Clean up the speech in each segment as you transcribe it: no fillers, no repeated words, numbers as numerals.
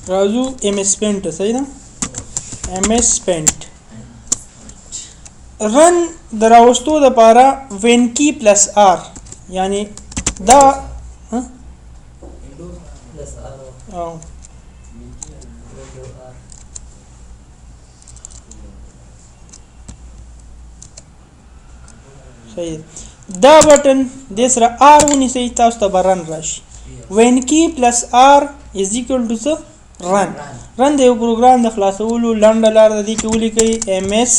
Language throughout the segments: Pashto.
راځو ام اس پینټ صحیح ده ام اس پینټ رن دراوستو د پاره وین کی پلس آر یعنی دا او صحیح دا بٹن د سره آر ونیسئ تاسو ته برن راشي وین کی پلس آر از ایکوال ټو څه رن د یو پروګرام د خلاصولو لنډه لار د دې کې ولیکئ ام اس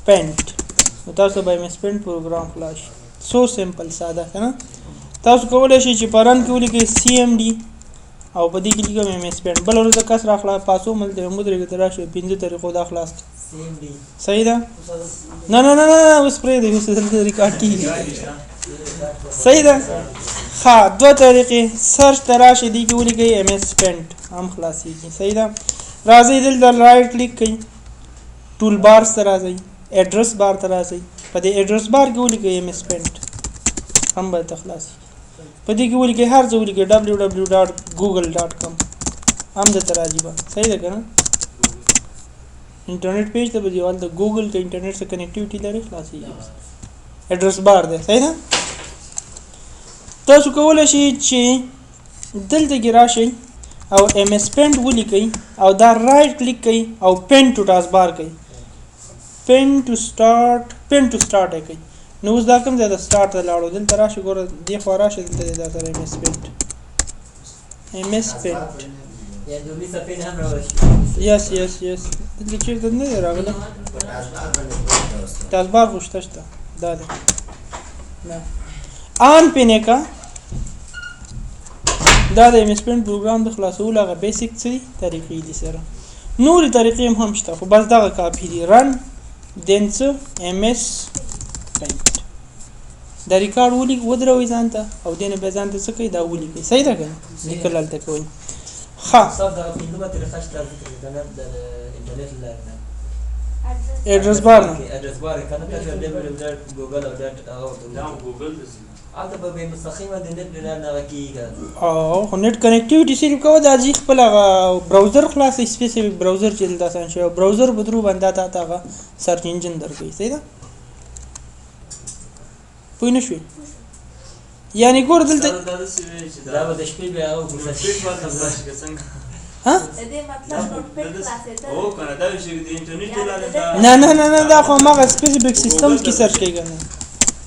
پینټ تاسو به ام اس پینټ پروګرام خلاص سو سمپل ساده کنه تاسو کولای شئ چې پران کې ولیکئ سی ام ډي او په دې کې لیکم ام اس پینټ بل ورته کس راخلا پاسو ملته مدرګ تراشه 15 طریقو دا خلاص سی ام ډي صحیح ده نه نه نه اوس پرې دی اوس دلته ریکارډ کیږي صحیح ده ها دوه طریقې سرچ تراشه دي کې ولیکئ ام اس پینټ هم خلاصيږي صحیح ده راځي دلته رائټ کلیک کړئ ټول بار سره راځي ایڈریس بار ته راځي په دې ایڈریس بار کې ولیکئ ام اس پینټ هم به تخلاصي په دې کې ولیکئ هر څه ولیکئ www.google.com هم د تراځي به صحیح ده کنه انټرنیټ پیج ته به دیوال د ګوګل ته انټرنیټ سره کنیکټیویټي لري خلاصي ایڈریس بار ده صحیح ده تاسو کولای شئ چې دلته کې راشئ او ام اس پینټ ولیکئ او دا رائټ کلیک کړئ او پین ټو ټاسک بار کړئ پین ټو سٹارټ کړئ نو اوس دا کوم ځای د سٹارټ ته لاړو دلته راشه ګوره دې خوا راشه دلته دا سره ام اس پینټ یا دوی سپین هم راوړي یس دلته چیرته نه راغله تاسو بار خوشته دا ده نه آن پینه کا دا د ام اس پینټ پروګرام د خلاصولو هغه بیسیک طریقې دي سره نورې طریقې هم شته خو بس دغه کافي دي رن دین څه ام اس پینټ دا ریکارډ ودروي ځان ته او دین به ځان ته څه کوي دا ولیکئ صحیح ده کنه لیکل هلته کوئ ها صاحب دا پینډومه طریقه شته د انټرنیټ لاره ایڈریس بار کنه تاسو www.google او ګوګل اته به مستقیمه د نت نه راکیږي او خو نت کنیکټیویټي صرف کوو د ځی خپل براوزر خلاص سپیسیفیک براوزر چې تاسو شو براوزر بدرو باندې تا سرچ انجن درکې صحیح ده پوه نه شوي یعنی ګور دلته دا د شپې بیا او ها دې مطلب نوٹ پیډ خلاصې او کنه دا شي د انټرنیټ لاره نه دا خو ما سپیسیفیک سیستمز کې سرچ کیږي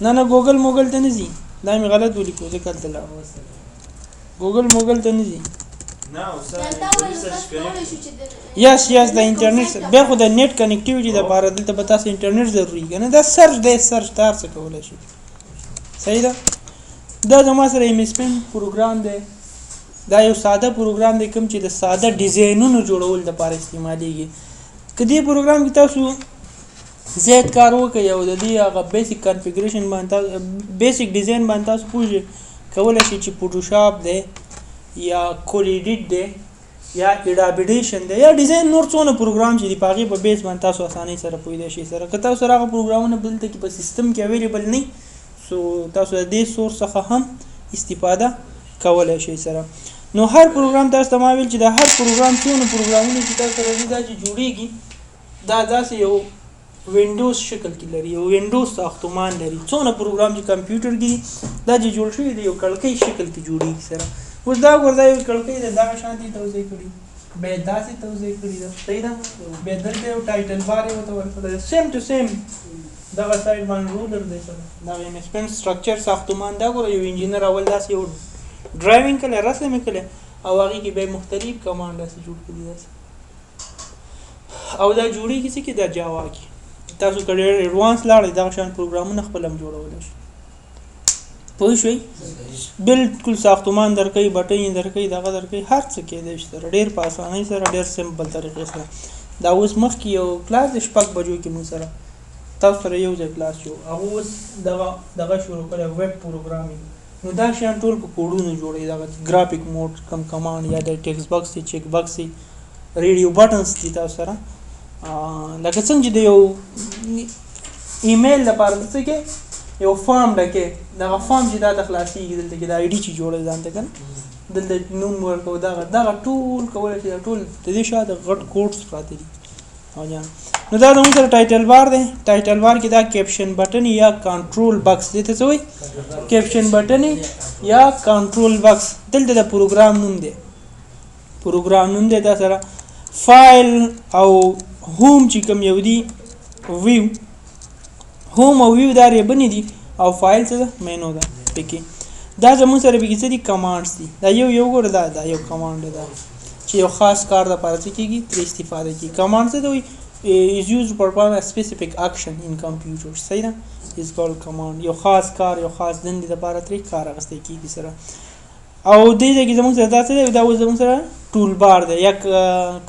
نه ګوګل موګل ته نه زی دا می غلط ولیکو ځکه دلته ګوګل موګل ته نه زی نه او سره یس د انټرنیټ به خو د نت کنیکټیویټي د لپاره دلته به تاسو انټرنیټ ضروری کنه دا سرچ تار څه کولای شي صحیح ده دا زما سره ام اس پین پروګرام دی دا یو ساده پروګرام دی کوم چې د ساده ډیزاینونو جوړول لپاره استعمالیږي کدی پروګرام کې تاسو زیات کار وکړئ او د دې هغه بیسیک کنفیګریشن باندې بیسیک ډیزاین باندې تاسو پوهیږئ کولای شئ چې فوټوشاپ دی یا کولیډیټ دی یا اډابیډیشن دی یا ډیزاین نور څونه پروګرام چې دی پاغي په بیس باندې تاسو اسانۍ سره پوهیدئ شئ سره که تاسو هغه پروګرامونه بلته کې په سیستم کې اویلیبل نه سو تاسو د دې سورس څخه هم استفاده کولای شئ سره نو هر پروګرام تاسو ته ما ویل چې دا هر پروګرام څونه پروګرامونه چې تاسو راځي دا چې جوړیږي دا داسې یو وینډوز شکل کې لري یو وینډوز ساختمان لري څونه پروګرام چې کمپیوټر کې دا چې جوړ شوی دی یو کړکۍ شکل کې جوړیږي سره اوس دا ورته یو کړکۍ دا شانتي توضیح کړي به داسې توضیح کړي دا صحیح ده به دلته یو ټایټل بار یو ته ورته سیم ټو سیم دا سایډ باندې رولر دی سره دا ام اس پین سټرکچر ساختمان دا ګور یو انجینر اول داسې یو ډرایوینګ کله رسم کله او هغه کې به مختلف کمانډ داسې جوړ کړي او دا جوړیږي چې دا جاوا کې تاسو کله ایڈوانس لاړې دا شان پروګرامونه خپل هم جوړول شي پوه شئ بالکل ساختمان درکې بټن درکې دغه درکې هر څه کې دی سره ډېر په اسانۍ سره ډېر سمپل طریقې سره دا اوس مخ کې یو کلاس شپږ بجو کې مو سره تاسو سره یو ځای کلاس شو هغه اوس دغه شروع کړی ویب پروګرامینګ نو دا شان ټول په کوډونو جوړي دا ګرافیک موډ کم کمانډ یا د ټیکسټ باکس چیک باکس ریډیو بټنز دي تاسو سره لکه څنګه چې د یو ایمیل لپاره څه کې یو فارم ډکې دغه فارم چې دا د خلاصېږي دلته کې د آی ډي چې جوړوي ځان ته که نه دلته نوم ورکوو دغه ټول کولی شي دا ټول د دې شاته غټ کوډس پراته دي او جان نو دا زموږ سره ټایټل بار دی ټایټل بار کې دا کیپشن بټن یا کنټرول بکس دې ته څه وایي کیپشن بټن یا کنټرول بکس دلته د پروګرام نوم دی دا سره فایل او هوم چې کوم یو دي ویو هوم او ویو دا ریبنې دي او فایل څه ده مینو ده پکې دا زموږ سره پکې څه دي کمانډس دي دا یو ګوره دا یو کمانډ ده چې یو خاص کار دپاره څه کېږي ترې استفاده کېږي کمانډ څه ته وایي is used to perform a specific action in computer صحیح ده is called command یو خاص کار یو خاص دندې دپاره ترې کار اخیستی کېږي سره او دې ځای کې زموږ سره دا څه دی دا اوس زموږ سره ټول بار دی یا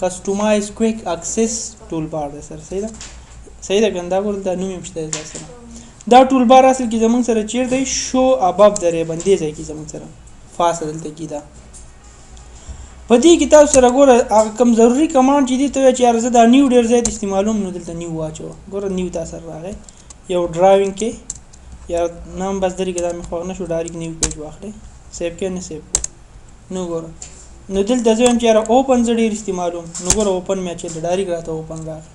کسټمایز کویک اکسس ټول بار دی سره صحیح ده که نه دا ګوره دا نوم یې هم شته دی دا سره دا ټول بار اصل کې زموږ سره چیرته دی شو اباب د ریبن دې ځای کې زموږ سره فاصله دلته کې ده په دې کې تاسو سره ګوره هغه کوم ضروري کمانډ چې دي ته وایي چې یاره زه دا نیو ډېر زیات استعمالوم نو دلته نیو واچوه ګوره نیو تا سره راغی یو ډرایوینګ کې یا نام بس درې کې دا مې خوښ نه شو ډایرکټ نیو پیج واخلئ سیو کې نه سیو نو ګوره نو دلته زه وایم چې یاره اوپن زه ډېر استعمالوم نو ګوره اوپن مې اچولی ډایرکټ راته اوپن راغی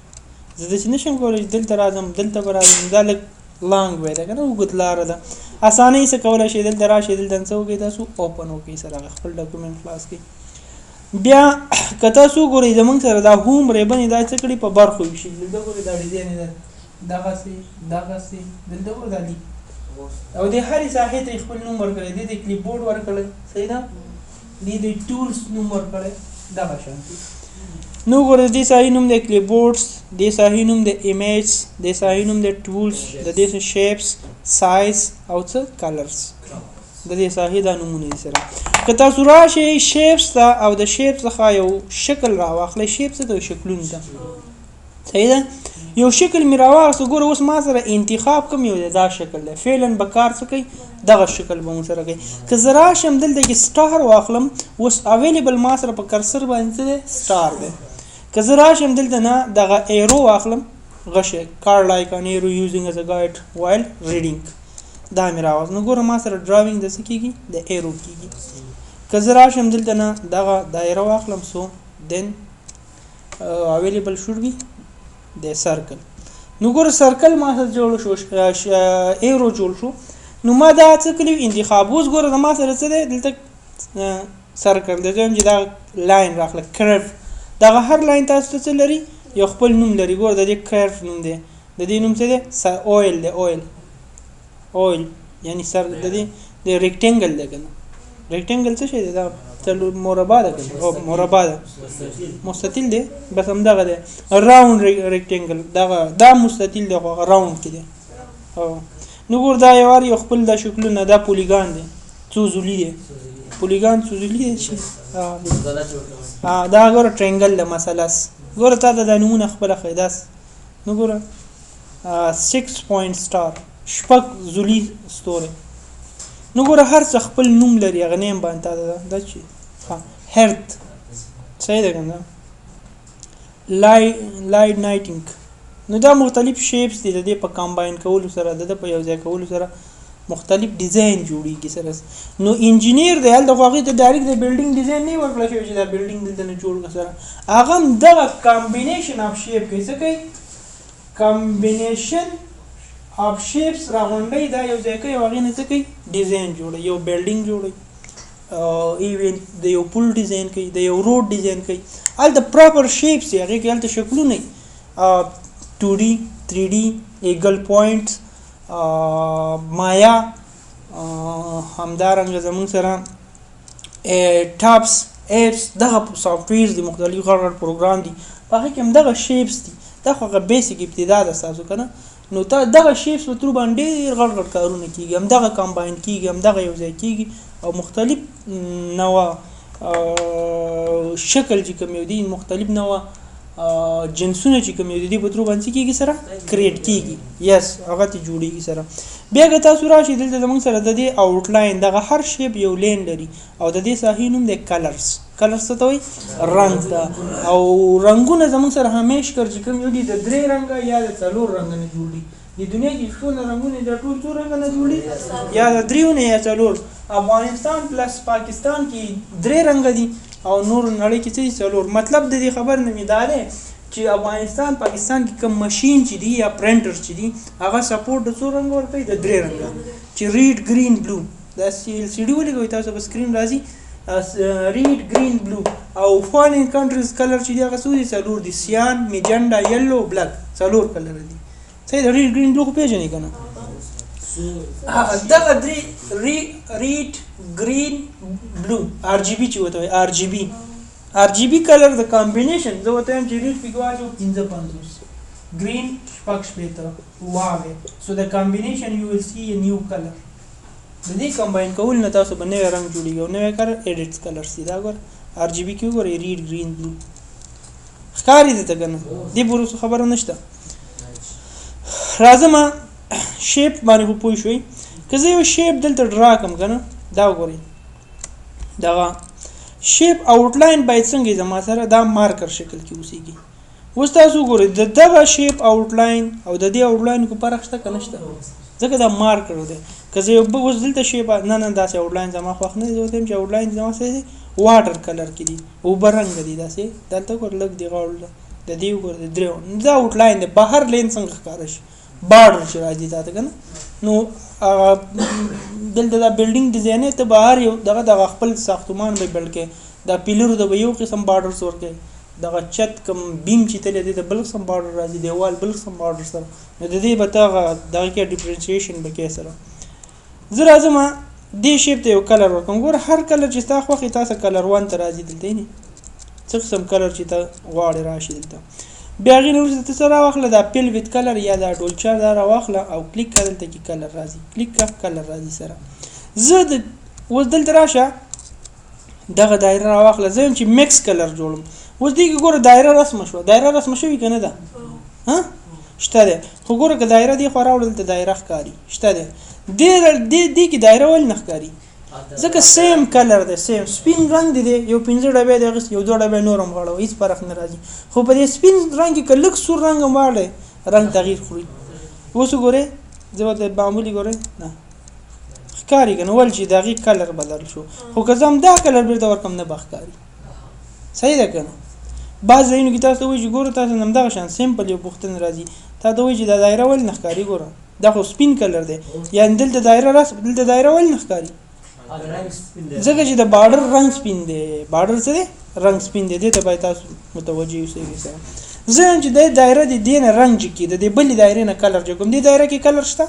زه داسې نه شم کولی چې دلته راځم دلته به راځم دا لږ لانګ وی ده که نه اوږد لاره ده اسانۍ څه کولی شئ دلته راشئ دلته څه وکړئ تاسو اوپن وکړئ سره هغه خپل ډاکومنټ خلاص کړئ بیا که تاسو ګورئ زموږ سره دا هوم ریبنې دا څه کړي په برخو ویشي دلته ګورئ دا ډیزاین یې ده دغسې دلته ګوره دا لیک او دې هرې ساحې ته یې خپل نوم ورکړی دې ته یې کلیپ بورډ ورکړی صحیح ده دې ته یې ټولس نوم ورکړی دغه شانتي نو ګوره دې ساحې نوم دی کلیپ بورډس دې ساحې نوم دی ایمیج دې ساحې نوم دی ټولس د دې څه شیپس سایز او څه کلرس د دې ساحې دا نومونه دي سره که تاسو راشئ شیپس ته او د شیپ څخه یو شکل راواخلئ شیپ څه ته شکلونه ته صحیح ده یو شکل مې راواخیسته ګوره اوس ما سره انتخاب کوم یو دی دا شکل دی فعلا به کار څه کوي دغه شکل به مو سره کوي که زه راشم دلته کې سټار واخلم اوس اویلیبل ما سره په کرسر باندې څه دی سټار دی که زه راشم دلته نه دغه ایرو واخلم غشی کار لایک ان ایرو یوزینګ از ا ګایډ وایل ریډینګ دا مې راوست نو ګوره ما سره ډراوینګ د څه کېږي د ایرو کېږي که زه راشم دلته نه دغه دایره واخلم سو دین اویلیبل شوډ بي د سرکل نو ګوره سرکل ما سره جوړ شو ایرو جوړ شو نو ما دا څه کړي انتخاب اوس ګوره د ما سره څه دی دلته سرکل د چې دا لاین راخله کرف دغه هر لاین تاسو ته څه لري یو خپل نوم لري ګوره د دې کرف نوم دی د دې نوم څه دی اویل دی اویل یعنی سر د دې د ریکټینګل دی که نه ریکټینګل څه شی دی دا مربع ده که مربع ده مستطیل دی بس همدغه دی راوند ریکټینګل دا مستطیل دی خو هغه راوند کې دی نو ګور دا یو خپل د شکلونه دا پولیګان دی څو زولی دی پولیګان څو زولی دی چې دا ګوره ټرینګل دی مثلث ګوره تا ته دا نمونه خپله ښایي داس نو ګوره 6 پوینټ سټار شپږ زولی ستوری نو ګوره هر څه خپل نوم لري هغه نیم باندې تا دا چې هرت صحیح ده که نه لایټنایټینګ نو دا مختلف شیپس دي د دې په کمباین کولو سره د په یو ځای کولو سره مختلف ډیزاین جوړیږي سره نو انجینیر دی هلته خو هغې ته ډایرکټ د بلډینګ ډیزاین نه ورکړل شوی چې دا بلډینګ دلته نه جوړ کړه سره هغه هم دغه کامبینیشن اف شیپ کوي څه کوي کامبینیشن اف شیپس راغونډوي دا یو ځای کوي او هغې نه څه کوي ډیزاین جوړوي یو بلډینګ جوړوي ایون د یو پل ډیزاین کوي د یو روډ ډیزاین کوي هلته پراپر شیپس دي هغې کې هلته شکلونه 2D 3D ایګل پوینټ مایا همدارنګه زموږ سره ټاپس ایپس دغه سافټویرز دي مختلف غټ غټ پروګرام دي په هغې کې هم دغه شیپس دي دا خو هغه بیسیک ابتدا ده ستاسو که نه نو تا دغه شیپس په ترو باندې ډېر غټ غټ کارونه کېږي همدغه کمباین کېږي همدغه یو ځای کېږي او مختلف نوع شکل چې کوم یو دي مختلف نوع جنسونه چې کوم یو دي په ترو باندې کېږي سره کریټ کېږي یس هغه ته جوړېږي سره بیا که تاسو راشئ دلته زموږ سره د دې آوټلاین دغه هر شیپ یو لین لري او د دې ساحې نوم دی کلرس کلرس څه ته وایي رنګ ته او رنګونه زموږ سره همیش کر چې کوم یو دي د 3 رنګه یا د 4 رنګه نه جوړ دي د دنیا کې ټول رنگونه د ټول څو رنګ نه جوړي یا د دریونه یا څلور افغانستان پلس پاکستان کې درې رنگ دي او نور نړۍ کې څه څلور مطلب د دې خبر نه میداله چې افغانستان پاکستان کې کوم ماشين چې دی یا پرنټر چې دی هغه سپورټ د څو رنگ ورکوي د درې رنگ چې ریډ گرین بلو دا سی ډي ولګوي تاسو په سکرین راځي ریډ گرین بلو او فارین کنټریز کلر چې دی هغه څو دي څلور دي سیان میجنډا یلو بلیک څلور کلر دي صحیح د ریډ گرین بلو خو پیژنې کنه دا ریډ گرین بلو ار جی بي چې وته ار جی بي کلر د کمبینیشن زه وته هم چې ریډ پیګواجو 55 green شپږ شپېته واوې so the combination you will see a new color د دې کمباین کول نه تاسو به نوی رنګ جوړیږي او نوی ایډیټ کلر سي دا ګور ار جی بي کې ګورې ریډ گرین بلو ښکاري دې ته کنه دې پورې خبره نشته راځم شیپ باندې خو پوه شوي که زه یو شیپ دلته ډرا کم کنه دا وګورئ دغه شیپ آوټلاین باید څنګه زما سره دا مارکر شکل کې اوسېږي اوس تاسو ګورئ د دغه شیپ آوټلاین او د دې آوټلاین کو فرق شته که نشته ځکه دا مارکر دی که زه اوس دلته شیپ نه داسې آوټلاین زما خوښ نه دی زه وایم چې آوټلاین زما څه دی واټر کلر کې دي اوبه رنګ دي داسې دلته ګور لږ دی غاړه د دې وګور د درې دا آوټلاین دی بهر لین څنګه ښکاره شي بارډر چې راځي تا ته که نه نو دلته دا بلډینګ ډیزاین ته بهر یو دغه خپل ساختمان به بلکې دا پیلر د یو قسم بارډرز ورکوي دغه چت کم بیم چې تللی دی د بل قسم بارډر راځي دیوال بل قسم بارډر سره نو د دې به ته دغه کې ډیفرنسیشن به کې سره زه راځم دې شیپ ته یو کلر ورکوم ګوره هر کلر چې ستا خوښ تاسو کلر 1 ته راځي دلته نه څه قسم کلر چې ته غواړې راشي دلته بیا هغې نه وروسته ته څه راواخله دا پیل ویت کلر یا دا ډولچر دا راواخله او کلیک کړه دلته کې کلر راځي کلیک کړه کلر راځي سره زه اوس دلته راشه دغه دایره راواخله زه یم چې میکس کلر جوړم اوس دې کې ګوره دایره رسمه شوه دایره رسمه شوې که نه ده شته دی خو ګوره که دایره دې خوا راوړه دلته دایره ښکاري شته دی دې کې دایره ولې نه ښکاري ځکه سیم کلر دی سیم سپین رنګ دی یو 15 ډبې دی اخیست یو 2 ډبې نور هم غواړو هېڅ فرق نه راځي خو په دې سپین رنګ کې که لږ سور رنګ هم واړی رنګ تغییر خوري اوس وګورئ زه ورته معمولي ګورئ نه ښکاري که نه ول چې د هغې کلر بدل شو خو که زه هم دا کلر بېرته ورکړم نه به ښکاري صحیح ده که نه بعض ځایونو کې تاسو ته وایي چې ګوره تاسو نه همدغه شان سمپل یو پوښتنه راځي تا ته وایي چې دا دایره ولې نه ښکاري ګوره دا خو سپین کلر دی یعنې دلته دایره ولې نه ښکاري ځکه چې د بارډر رنګ سپین دی بارډر څه دی رنګ سپین دی دې ته باید تاسو متوجه اوسئ سره زه یم چې د دایره د دې نه رنګ جګي د دې بلې دایرې نه کلر جوړ کوم دې دایره کې کلر شته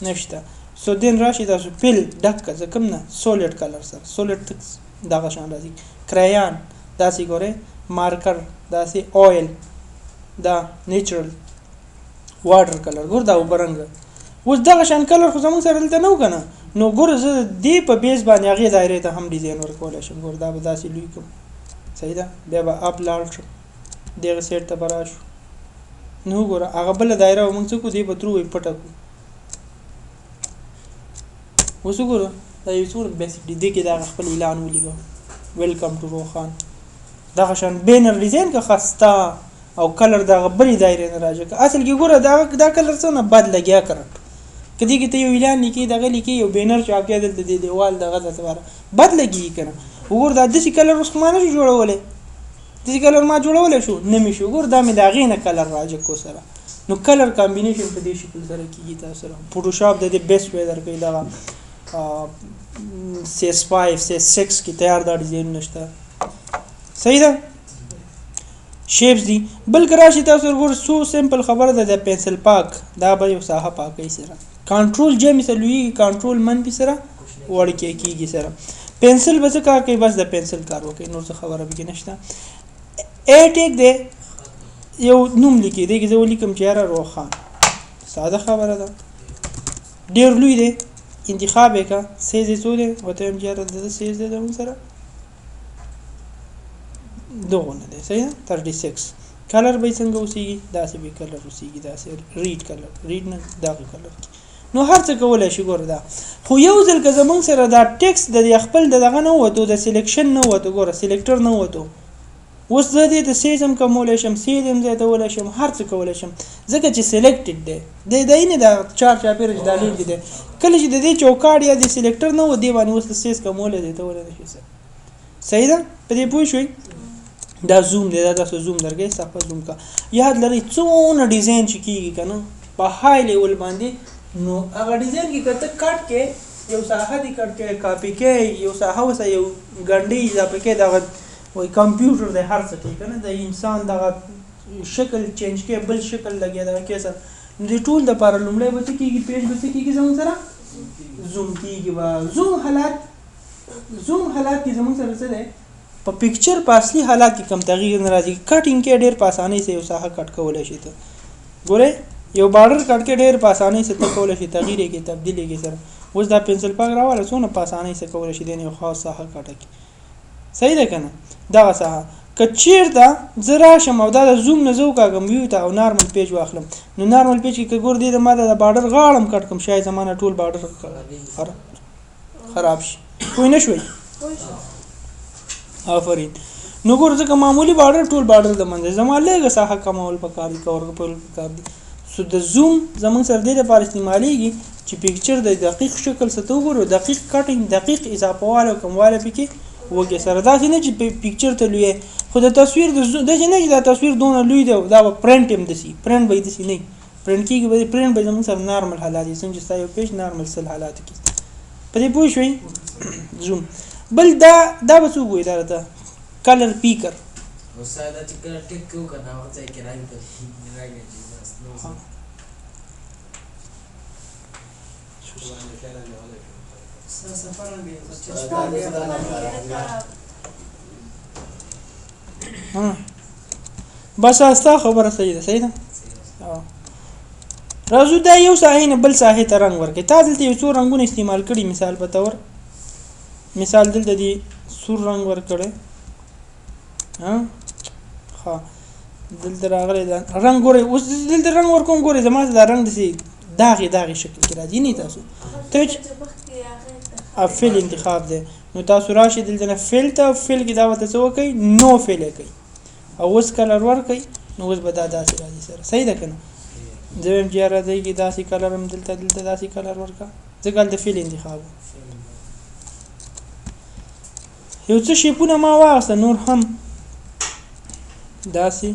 نشته سو دین راشي تاسو پیل ډک که کوم نه سولیډ کلر سره سولیډ دغه شان راځي کرایان داسې ګورئ مارکر داسې اویل دا نیچرل واټر کلر ګور دا اوبه رنګ اوس دغه شان کلر خو زموږ سره دلته نه و که نه نو ګوره زه دې په بیس باندې هغې دایرې ته هم ډیزاین ورکولی شم ګوره دا به داسې لوی کړم صحیح ده بیا به اپ لاړ شو دغه سیټ ته به راشو نو وګوره هغه بله دایره به موږ څه کړو دې به ترو پټه کړو اوس وګوره دا یو څومره بیسک دی دې کې د هغه خپل اعلان ولیکه ویلکم ټو روخان دغه شان بینر ډیزاین که خسته او کلر دغه بلې دایرې نه راځي اصل کې ګوره دا کلر څه نه بد لګیا کړه که دې کې ته یو اعلان لیکې دغه لیکې یو بینر چاپیا دلته د دیوال دغه لپاره بد لګي که نه وګوره دا داسې کلر اوس خو ما نه شو جوړولی داسې کلر ما جوړولی شو نه مې شو ګوره دا مې د هغې نه کلر راجکو سره نو کلر کامبینیشن په دې شکل سره کېږي تاسو سره فوټوشاپ د دې بیسټ وی درکوي دغه CS5 CS6 کې تیار دا ډیزاینونه شته صحیح ده شیپس دي بلکې راشي تاسو ورګور سو سمپل خبره ده د پنسل پاک دا به یو ساحه پاکوي سره کنټرول جمع سره لویږي کنټرول منفي سره وړکې کېږي سره پنسل به څه کار کوي بس د پنسل کار وکړي نور څه خبره پکې نشته ای ټیک دی یو نوم لیکي دی کې زه ولیکم چې یاره روخان ساده خبره ده ډېر لوی دی انتخاب یې که سیز یې څو دی ورته وایم چې یاره دده سیز دی زموږ سره دغونه دی صحیح ده 36 کلر به یې څنګه اوسېږي داسې به کلر اوسېږي داسې ریډ کلر ریډ نه دغه کلر نو هر څه کولی شي ګوره دا خو یو ځل که زموږ سره دا ټیکس د خپل د دغه نه ووتو د سلیکشن نه ووتو ګوره سلیکټر نه ووتو اوس زه دې ته سیزم کومولای شم سیزم زه ته ولای شم هر څه کولای شم ځکه چې سلیکټډ دی د دې نه دا چار چاپیر د دلیل دی کله چې د دې چوکاټ یا د سلیکټر نه و دی باندې اوس سیز کومولای دی ته ولای شي صحیح ده په دې پوه شئ دا زوم دی دا تاسو زوم درګې صفه زوم کا یاد لرئ څونه ډیزاین چې کیږي کنه په های لیول باندې نو هغه ډیزاین کې کته کټ کې یو ساحه دی کټ کې کاپی کې یو ساحه وسه یو ګنډي دا پکې دا وای کمپیوټر د هر څه کې کنه د انسان دغه شکل چینج کې بل شکل لګیا دا کې سره د ټول د لپاره لومړی به کېږي پیج به کېږي زموږ سره زوم کېږي وا زوم حالات کې زموږ سره څه دی په پکچر په اصلي حالات کې کم تغییر نه راځي کټینګ کې ډېر په اسانۍ سره یو ساحه کټ کولای شي ته ګوره یو بارډر کټ کې ډېر په اسانۍ سره ته کولای شي تغییر کې تبدیلی کې سره اوس دا پنسل پاک راواله څونه په اسانۍ سره کولای شي د یو خاص ساحه کټ کې صحیح ده کنه دا ساحه کچیر دا زرا شم او دا د زوم نه زو کاګم یو ته او نارمل پیج واخلم نو نارمل پیج کې ګور دی د ماده د بارډر غاړم کټ کوم شای زمانه ټول بارډر خراب شي کوی نه شوي آفرین نو ګور ځکه معمولی بارډر ټول بارډر د منځ زما لږه ساحه کمول پکار دي کور په پکار دي سو د زوم زمون سره د لپاره استعماليږي چې پکچر د دقیق شکل ستو ګورو دقیق کټینګ دقیق اضافه واله کومواله پکې وګه سره دا نه چې پکچر ته لوي خو د تصویر د نه چې دا تصویر دونه لوی دی دا پرنٹ هم دسی پرنٹ به دسی نه پرنٹ کیږي به پرنٹ به زمون سره نارمل حالات څنګه چې یو پیج نارمل سل حالات کې پدې پوه شئ زوم بل دا به څه وای دا کلر پیکر وساده چې کله ټیک کو کنه وځي کې راځي بس استا خبره صحیح ده راځو دا یو ساحه نه بل ساحه ته رنگ ورکړي تا دلته یو څو رنگونه استعمال کړي مثال په تور مثال دلته دی سور رنگ ورکړي ها دلته راغلی دا رنگ ګوري اوس دلته رنگ ورکوم ګوري زما دا رنگ دسي داغي شکل کې راځي نه تاسو ته فیل انتخاب دی نو تاسو راشي دلته نه فیل ته فیل کې دا وته څه کوي نو فیل کوي او اوس کلر ور کوي نو اوس به دا داسې راځي سره صحیح ده کنه زم چې راځي کې داسې کلر هم دلته داسې کلر ورکا ځکه د فیل انتخاب یو څه شیپونه ما واغسته نور هم داسې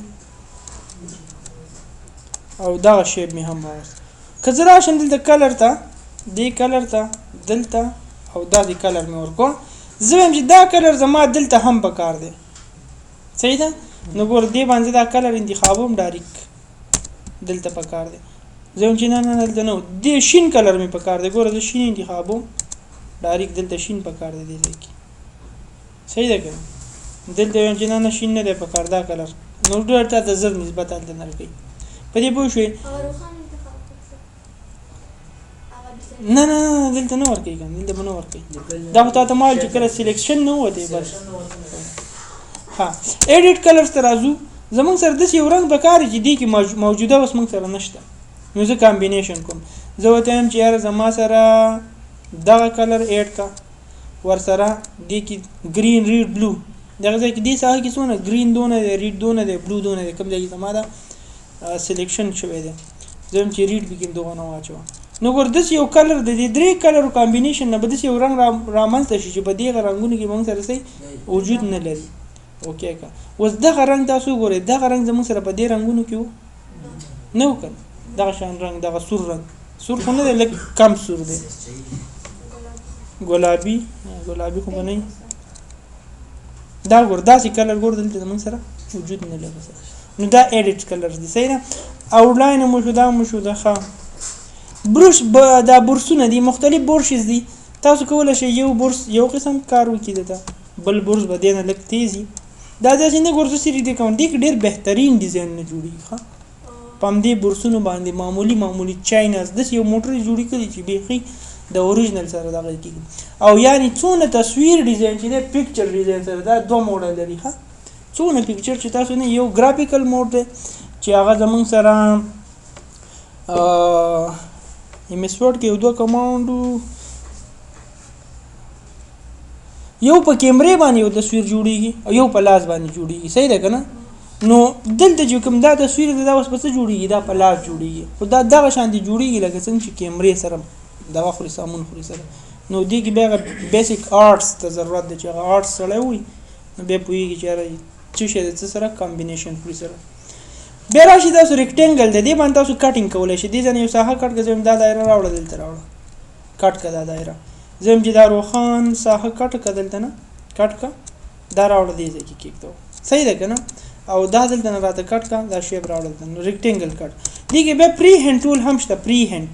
او دا شیپ می هم واغسته کزه راشم دلته کلر ته دی کلر ته دلته او دا دی کلر می ورکو زم چې دا کلر زما دلته هم پکار دی صحیح ده نو ګور دی باندې دا کلر انتخابوم ډایرک دلته پکار دی زم چې نه دلته نو دی شین کلر می پکار دی ګور د شین انتخابوم ډایرک دلته شین پکار دی دی صحیح ده کنه دلته چې نه شین نه دی پکار دا کلر نو ډېر ته د زر نسبت دلته نه کوي په دې پوه شئ نه دلته نه ورکوي کنه دلته نه ورکوي دا ته مال چې کله سلیکشن نه وته بس ها ایډیټ کلرز ترازو زمون سره د یو رنگ بکاري چې دی کې موجوده اوس موږ سره نشته نو زه کمبینیشن کوم زه وته هم چې یار زما سره دغه کلر اډ کا ور سره دی کې گرین ریډ بلو دغه ځکه دی ساحه کې څونه گرین دونه دی ریډ دونه دی بلو دونه دی کوم ځای زما دا سلیکشن شوی دی زم چې ریډ بګین دوه نه واچو نو ګور د یو کلر د دې درې کلر کمبینیشن نه بده یو رنگ رامنځته شي چې په دې رنگونو کې موږ سره سي وجود نه لري اوکې کا اوس دغه رنگ تاسو ګورئ دغه رنگ زموږ سره په دې رنگونو کې نه وکړ دغه شان رنگ دغه سور رنگ سور خو نه دی لکه کم سور دی ګلابي خو نه دا ګور داسې کلر ګور دلته زموږ سره وجود نه لري نو دا ایډیټ کلرز دي صحیح نه آوټلاین مو شو دا ښه برش دا برسونه دي مختلف برشز دي تاسو کولای شئ یو برس یو قسم کار وکړئ دا بل برس بدینه لک تیزی دا څنګه ګورځو سری دي کوم دي ډیر بهترین ډیزاین نه جوړي ښه پم دې برسونو باندې معمولی چایناز د یو موټر جوړی کړي چې بیخي د اوریجنل سره دا کوي او یعنی څونه تصویر ډیزاین چې د پکچر ډیزاین سره دا دوه موډل لري ښه څونه پکچر چې تاسو نه یو ګرافیکل موډ دی چې هغه زمون سره ایم اس ورډ کې یو دوه کمانډ یو په کیمرې باندې یو تصویر جوړیږي او یو په لاس باندې جوړیږي صحیح ده کنه نو دلته چې کوم دا تصویر دا اوس پس جوړیږي دا په لاس جوړیږي خو دا دغه شان دي جوړیږي لکه څنګه چې کیمرې سره دا خوري سامون خوري سره نو دې کې بیا بیسیک آرټس ته ضرورت دی چې هغه آرټس سره وي نو بیا پوهیږي چې یاره څه شی د څه سره کمبینیشن خوري سره بیا راشي تاسو ریکټینګل د دې باندې تاسو کټینګ کولی شئ دې ځای یو ساحه کټ کړئ دا دایره راوړه دلته راوړه کټ کړه دا دایره زم چې دا روخان ساحه کټ کړه دلته نه کټ کړه دا راوړه دې ځای کې کېږدو صحیح ده که نه او دا دلته نه راته کټ کړه دا شیپ راوړه دلته ریکټینګل کټ دې کې بیا پری هینډ ټول هم شته پری هینډ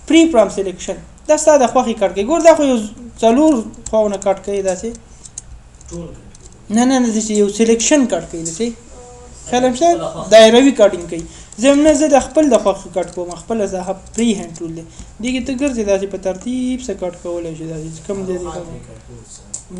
پری پرام سلیکشن دا ستا د خوښې کټ کوي ګور دا خو یو څلور خواونه کټ کوي داسې نه نه نه داسې یو سلیکشن کټ کوي داسې خیال هم شته دایروي کټینګ کوي زم نه زه د خپل د خوښې کټ کوم خپله زه پری هینډ ټول دی دې کې ته ګرځې داسې په ترتیب سره کټ کولی شي داسې کم دی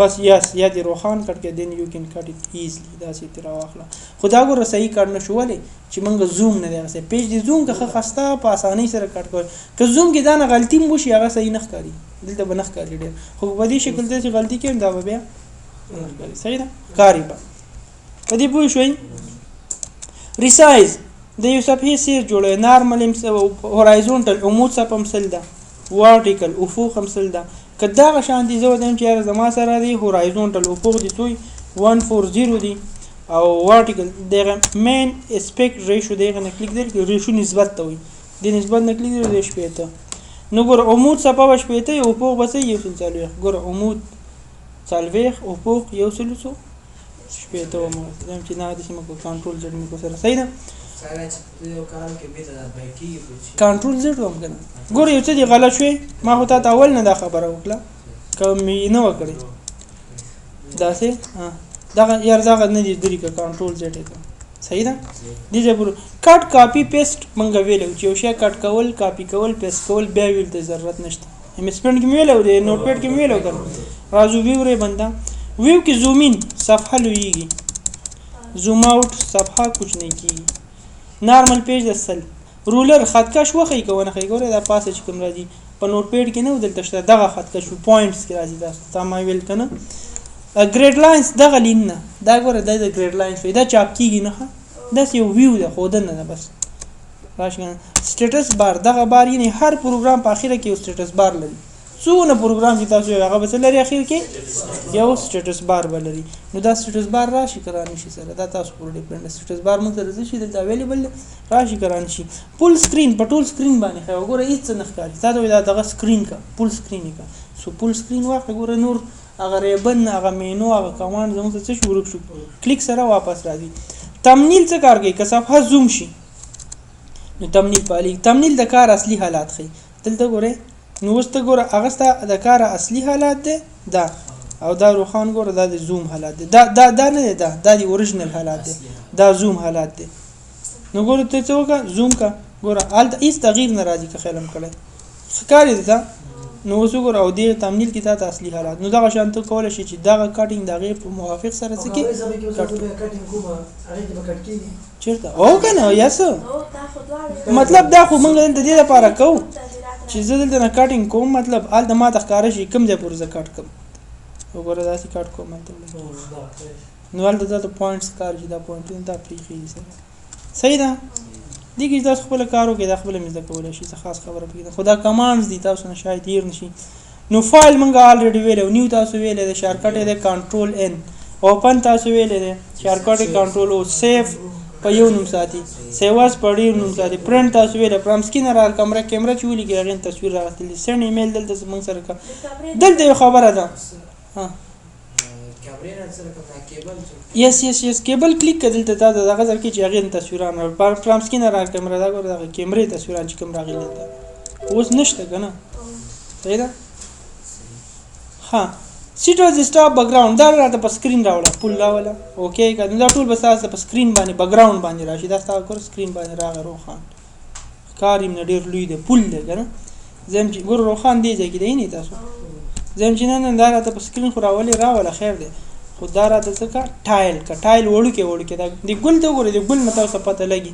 بس یس یا دې روښان کټ کې دین یو کین کټ اټ ایزلی داسې ترې راواخله خو دا ګوره صحیح کټ نه شو ولې چې موږ زوم نه دی هغسې پیج دې زوم که ښه خسته په اسانۍ سره کټ کوي که زوم کې دا نه غلطي هم وشي هغه صحیح نه ښکاري دلته به نه ښکاري ډېر خو په دې شکل دی چې غلطي کوي دا به بیا نه ښکاري صحیح ده ښکاري به په دې پوه شوئ ریسایز د یو صفحې سیر جوړوي نارمل هورایزونټل عمود صفحه هم سل ده وارټیکل افق هم سل ده که دغه شان دي زه وایم چې یاره زما سره دی هورایزونټل افق دي څوی 140 دي او وارټیکل دغه مین اسپیکټ ریشو دغه نه کلیک دی ریشو نسبت ته وي د نسبت نه کلیک دی شپېته نو ګوره عمود صفحه به شپېته یو افق به څه یو سل څلوېښت ګوره عمود څلوېښت افق یو سل څو شپېته ومه زم چې نه داسې مه کوو کنټرول زیډ مې کو سره صحیح ده کنټرول زیډ وم که نه ګوره یو څه دې غلط شوی ما خو تا ته اول نه دا خبره وکړه که مې نه وه کړې داسې دغه یار دغه نه دي درې که کنټرول زیډ یې کړه صحیح ده دې ځای پورې کټ کاپي پیسټ موږ ویلو چې یو شی کټ کول کاپي کول پیسټ کول بیا ویل ته ضرورت نشته ایم ایس پینټ کې مې ویلو دی نوټ پیډ کې مې ویلو کړه راځو ویو ری بنده ویو کې زوم ان صفحه لویږي زوم آؤٹ صفحه کوچنی کیږي نارمل پیج د سل رولر خطکش وخی کوونه خی ګوره دا پاسه چې کوم راځي په نوټ پیډ کې نه ودلته شته دغه خطکش پوینټس کې راځي دا ما ویل کنه ګریډ لاینز دغه لین نه دا ګوره د ګریډ لاینز دا چاپ کیږي نه دا یو ویو ده خو ده نه بس راشي سټیټس بار دغه بار یعنی هر پروګرام په اخره کې یو سټیټس بار لري څونه پروګرام چې تاسو هغه بس لري اخر کې یو سټیټس بار ولري نو دا سټیټس بار راشي کرانی شي سره دا تاسو پر ډیپند سټیټس بار موږ سره شي دلته اویلیبل راشي کرانی شي فول سکرین په ټول سکرین باندې خو وګوره هیڅ نه ښکاري تاسو دا دغه سکرین کا فول سکرین کا سو فول سکرین واخله وګوره نور هغه ریبن هغه مینو هغه کمانډ زموږ څه شروع شو کلیک سره واپس راځي تمنیل څه کار کوي که صفحه زوم شي نو تمنیل پالي تمنیل د کار اصلي حالات خي دلته ګوره نو وست ګوره هغه ستا د کار اصلي حالات ده دا او دا روخان ګوره دا د زوم حالات ده دا نه ده دا د اوریجنل حالات ده دا زوم حالات ده نو ګوره ته څه وکړه زوم کا ګوره الته هیڅ تغییر نه راځي که خیالم کړی ښکاري ده نو اوس وګوره او دې تمنیل کې تا اصلي حالات نو دغه شان ته کولی شي چې دغه کټینګ دغه په موافق سره څه کې چیرته او که نه یس مطلب دا خو موږ د دې لپاره کوو چې زه دلته نه کټینګ کوم مطلب هلته ما ته ښکاره شي کوم ځای پورې زه کټ کوم وګوره داسې کټ کوم هلته نو هلته دلته پوینټس ښکاري چې دا پوینټونه دا پرېښي سره صحیح ده دې کې تاسو خپل کار وکړئ دا خپله مې زده کولی شي څه خاص خبره پکې ده خو دا کمانډز دي تاسو نه شاید هیر نه شي نو فایل موږ الریډي ویلی نیو تاسو ویلی دی شارکټ یې دی کنټرول ان اوپن تاسو ویلی دی شارکټ یې کنټرول او سیف په یو نوم ساتي سیواز په ډېر نوم ساتي پرنټ تاسو ویلی فرام سکینر کیمره چې ولیږي هغې نه تصویر راغلی سینډ ایمیل دلته زموږ سره کا دلته یو خبره ده یس کیبل کلیک کړه دلته تا دغه ځای کې چې هغې نه تصویران فرام سکینر کیمره دا ګوره دغه کیمرې تصویران چې کوم راغلي دلته اوس نشته که نه صحیح ده ها سیټ واز سټاپ بیکګراوند دا راته په سکرین راوړه پول راوړه اوکې که دا ټول به ستاسو په سکرین باندې بیکګراوند باندې راشي دا ستاسو ګوره سکرین باندې راغی روښان ښکار یې نه ډېر لوی دی پول دی که نه زه یم چې ګوره روښان دې ځای کې دی نه تاسو زه یم چې نه دا راته په سکرین خو راوله خیر دی خو دا راته څه کا ټایل وړوکی دا د ګل ته وګورئ د ګل نه تاسو پته لګي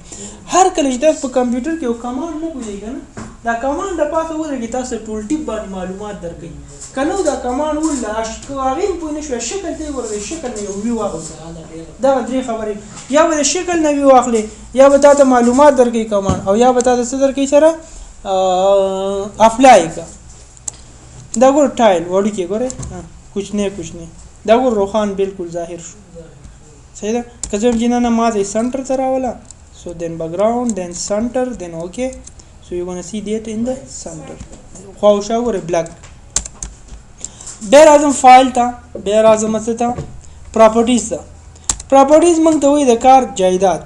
هر کله چې تاسو په کمپیوټر کې یو کمانډ نه پوهېږئ که نه دا کمانډ د پاسه ولګي تاسو ټول ټیپ باندې معلومات درکوي کنو دا کمان ول اشکو هغه په نشو شکل دی ورته شکل نه یو وی واغله دا درې خبرې یا به شکل نه وی واخلې یا به تاسو معلومات درکې کمان او یا به تاسو څه درکې سره اپلای کا دا ګور ټایل وړي کې ګوره कुछ नहीं دا ګور روخان بالکل ظاهر شو صحیح ده کله چې نه ما د سنټر ته راولا so then background then center then okay so you're going to see that in the center خو شاور black بیر اعظم فایل تا بیر اعظم څه پراپرټیز دا پراپرټیز موږ ته وایي د کار جایداد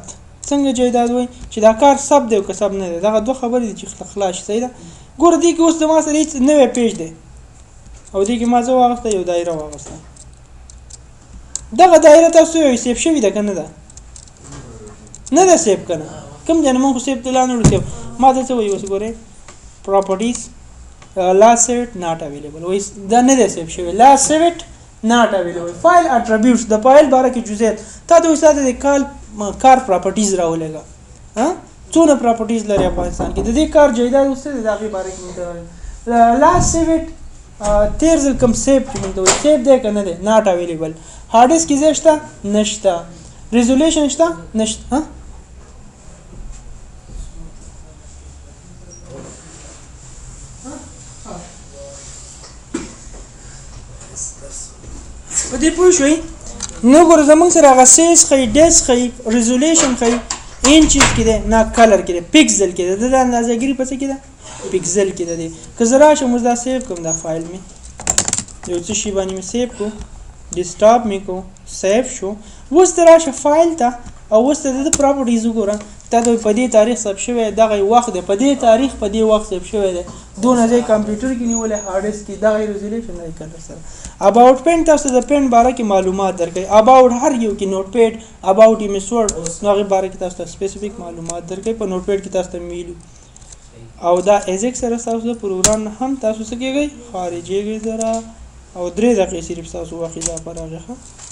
څنګه جایداد وایي چې دا کار سب دی او که سب نه دی دا دوه خبرې دي چې خلاص صحیح ده ګور دي کې اوس د ما سره هیڅ نوې پیج دی او دې کې ما زه واغسته یو دایره واغسته دغه دایره تاسو یو سیب شوی ده کنه ده نه ده سیب کنه کوم ځای موږ سیب دلانه ورته ما ته څه وایي اوس ګوره پراپرټیز last set not available وایي دا نه ده سیب شوی last set not available فایل attributes د فایل باره کې جزئیات تا ته وساته د کار پراپرټیز راولېګا ها څونه پراپرټیز لري افغانستان کې د دې کار جایداد اوسه د هغه باره کې مونږ last set تیر ځل کوم سیب چې موږ دوی سیب دی کنه دی not available هارد ډیسک کې شته نشته ریزولوشن شته نشته ها په دې پوه شئ نو ګور زمونږ سره هغه سیز خی ډیس خی ریزولوشن خی انچز کې ده نه کلر کې ده پکسل کې ده د اندازهګری پڅ کې ده پکسل کې ده که زرا چې موږ دا سیو کوم دا فایل می یو څه شی باندې می سیو کو ډیسکټاپ می کو سیو شو وس تراشه فایل ته او وس ته د پراپرټیز وګوره تا د په دې تاریخ ثبت شوی دغه وخت د په دې تاریخ په دې وخت ثبت شوی دی دونه ځای کمپیوټر کې نیولې هارد ډیسک کې دغه ریزولوشن نه کړل سره اباوت پین تاسو د پین باره کې معلومات درکې اباوت هر یو کې نوٹ پیډ اباوت ایمیسورد نو هغه باره کې تاسو سپیسیفیک معلومات درکې په نوٹ پیډ کې تاسو ته میلو او دا ایزیک سره تاسو د پروګرام هم تاسو څه کېږي خارجيږي زرا او 3 دقیقې صرف تاسو واخلې دا پراغه